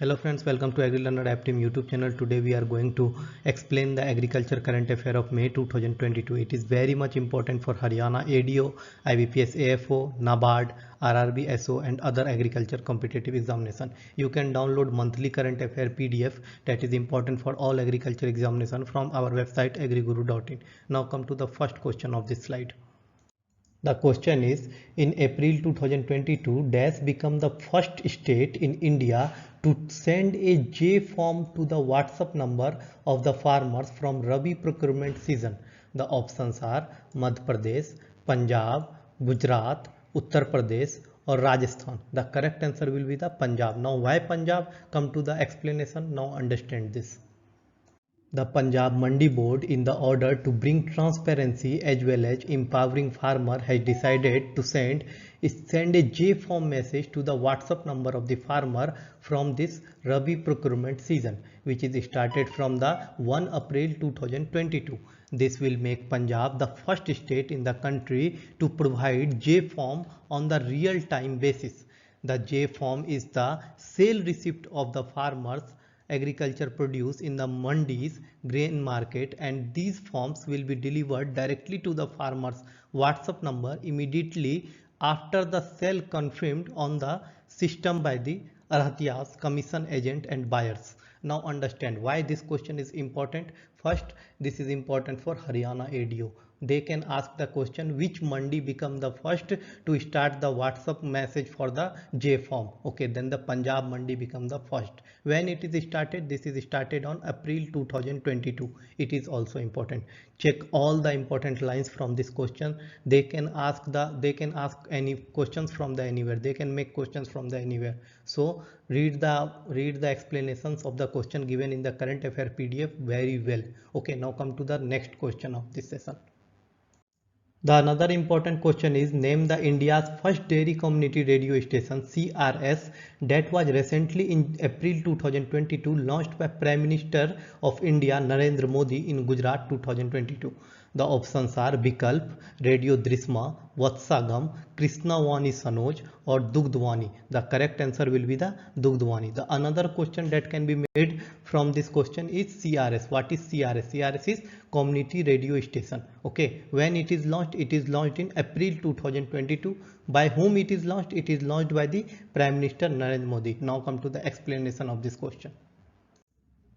Hello friends, welcome to AgriLearner App Team YouTube channel. Today we are going to explain the agriculture current affair of May 2022. It is very much important for Haryana ADO, IBPS AFO, NABARD, RRB SO and other agriculture competitive examination. You can download monthly current affair PDF that is important for all agriculture examination from our website agriguru.in. Now come to the first question of this slide. The question is, in April 2022, Dash became the first state in India to send a J form to the WhatsApp number of the farmers from Rabi procurement season. The options are Madhya Pradesh, Punjab, Gujarat, Uttar Pradesh or Rajasthan. The correct answer will be the Punjab. Now why Punjab? Come to the explanation. Now understand this. The Punjab Mandi Board, in the order to bring transparency as well as empowering farmer, has decided to send a J-form message to the WhatsApp number of the farmer from this Rabi procurement season, which is started from the 1 April 2022. This will make Punjab the first state in the country to provide J-form on the real-time basis. The J-form is the sale receipt of the farmers agriculture produce in the mandis grain market, and these forms will be delivered directly to the farmers WhatsApp number immediately after the sale confirmed on the system by the Arhatiyas, commission agent and buyers. Now understand why this question is important. First, this is important for Haryana ADO. They can ask the question which mandi become the first to start the WhatsApp message for the J form. Okay, then the Punjab mandi become the first. When it is started, this is started on April 2022. It is also important. Check all the important lines from this question. They can ask any questions from the anywhere. They can make questions from the anywhere. So read the explanations of the question given in the current affair PDF very well. Okay, now come to the next question of this session. The another important question is, name the India's first dairy community radio station CRS that was recently in April 2022 launched by Prime Minister of India Narendra Modi in Gujarat 2022. The options are Vikalp, Radio Drisma, Vatsagam, Krishnavani Sanoj or Dugdwani. The correct answer will be the Dugdwani. The another question that can be made from this question is CRS. What is CRS? CRS is Community Radio Station. Okay, when it is launched in April 2022. By whom it is launched? It is launched by the Prime Minister Narendra Modi. Now come to the explanation of this question.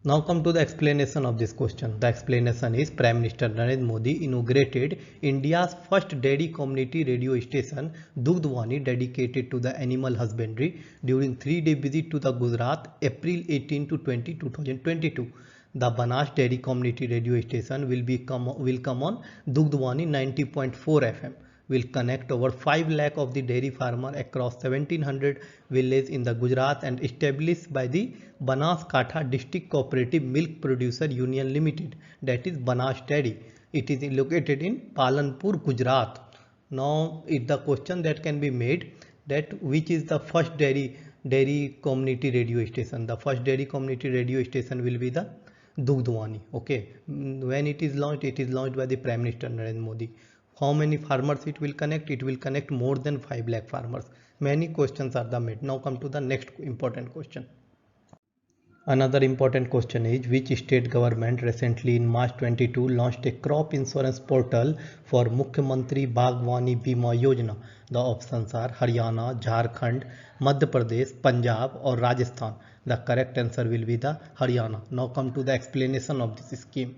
Now come to the explanation of this question. The explanation is, Prime Minister Narendra Modi inaugurated India's first dairy community radio station Dugdwani dedicated to the animal husbandry during 3-day visit to the Gujarat April 18 to 20, 2022. The Banass Dairy Community Radio Station will come on Dugdwani 90.4 FM. Will connect over 5 lakh of the dairy farmer across 1700 villages in the Gujarat and established by the Banaskantha District Cooperative Milk Producer Union Limited, that is Banass Dairy. It is located in Palanpur, Gujarat. Now the question that can be made, that which is the first dairy community radio station. The first dairy community radio station will be the Dugdwani. Okay, when it is launched by the Prime Minister Narendra Modi. How many farmers it will connect? It will connect more than 5 lakh farmers. Many questions are the made. Now come to the next important question. Another important question is, which state government recently in March 22 launched a crop insurance portal for Mukhyamantri Bagwani Bima Yojana? The options are Haryana, Jharkhand, Madhya Pradesh, Punjab or Rajasthan. The correct answer will be the Haryana. Now come to the explanation of this scheme.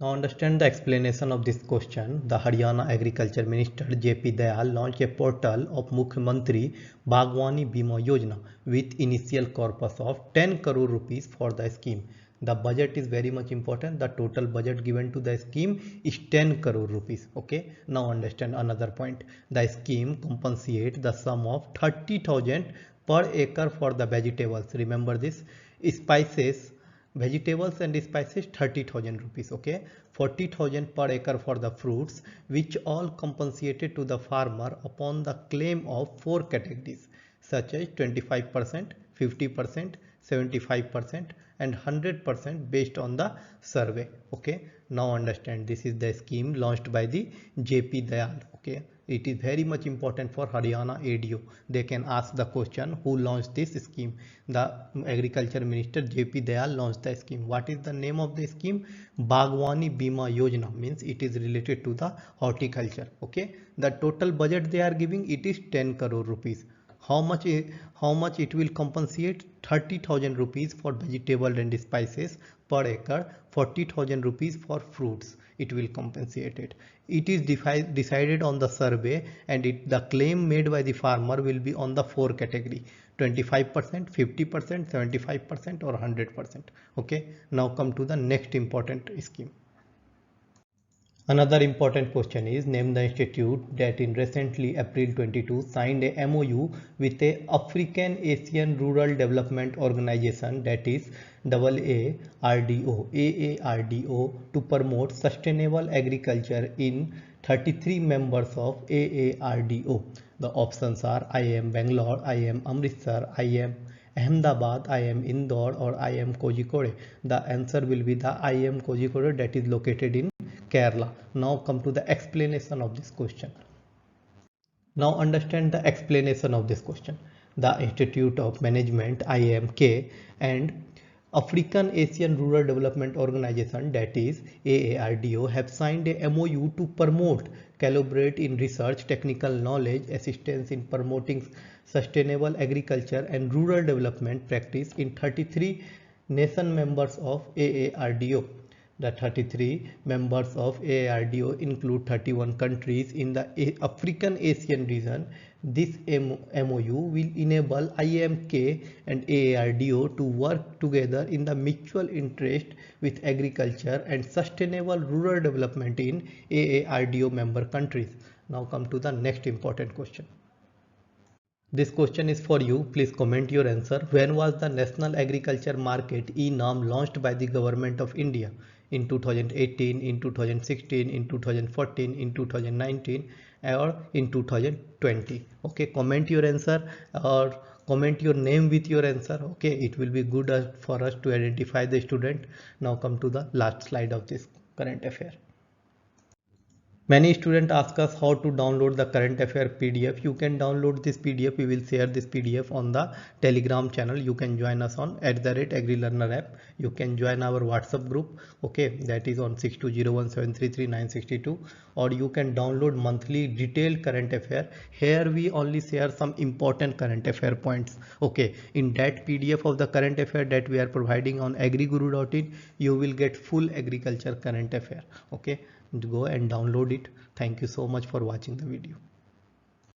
Now understand the explanation of this question. The Haryana Agriculture Minister J.P. Dayal launched a portal of Mukhyamantri Bagwani Bima Yojana with initial corpus of 10 crore rupees for the scheme. The budget is very much important. The total budget given to the scheme is 10 crore rupees. Okay. Now understand another point. The scheme compensates the sum of 30,000 per acre for the vegetables. Remember this. Vegetables and spices 30,000 rupees. Okay, 40,000 per acre for the fruits, which all compensated to the farmer upon the claim of 4 categories such as 25%, 50%, 75% and 100% based on the survey. Okay, now understand, this is the scheme launched by the JP Dayal. Okay, it is very much important for Haryana ADO. They can ask the question, who launched this scheme? The Agriculture Minister JP Dayal launched the scheme. What is the name of the scheme? Bagwani Bima Yojana, means it is related to the horticulture. Okay, the total budget they are giving, it is 10 crore rupees. How much it will compensate? 30,000 rupees for vegetable and spices per acre, 40,000 rupees for fruits. It will compensate it. It is decided on the survey, and the claim made by the farmer will be on the 4 category: 25%, 50%, 75% or 100%. Okay, now come to the next important scheme. Another important question is, name the institute that in recently April 22 signed a MOU with a African Asian Rural Development Organization, that is AARDO to promote sustainable agriculture in 33 members of AARDO. The options are IIM Bangalore, IIM Amritsar, IIM Ahmedabad, IIM Indore or IIM Kozhikode. The answer will be the IIM Kozhikode, that is located in Kerala. Now come to the explanation of this question. Now understand the explanation of this question. The Institute of Management IIMK and African Asian Rural Development Organization, that is AARDO, have signed a MOU to promote, collaborate in research, technical knowledge, assistance in promoting sustainable agriculture and rural development practice in 33 nation members of AARDO. The 33 members of AARDO include 31 countries in the African Asian region. This MOU will enable IIMK and AARDO to work together in the mutual interest with agriculture and sustainable rural development in AARDO member countries. Now come to the next important question. This question is for you. Please comment your answer. When was the National Agriculture Market (e-Nam) launched by the Government of India? In 2018, in 2016, in 2014, in 2019 or in 2020? Okay, comment your answer or comment your name with your answer. Okay, it will be good for us to identify the student. Now come to the last slide of this current affair. Many students ask us how to download the current affair PDF. You can download this PDF. We will share this PDF on the Telegram channel. You can join us on @AgriLearner app. You can join our WhatsApp group. Okay, that is on 6201733962. Or you can download monthly detailed current affair. Here we only share some important current affair points. Okay, in that PDF of the current affair that we are providing on agriguru.in, you will get full agriculture current affair. Okay, go and download it. Thank you so much for watching the video.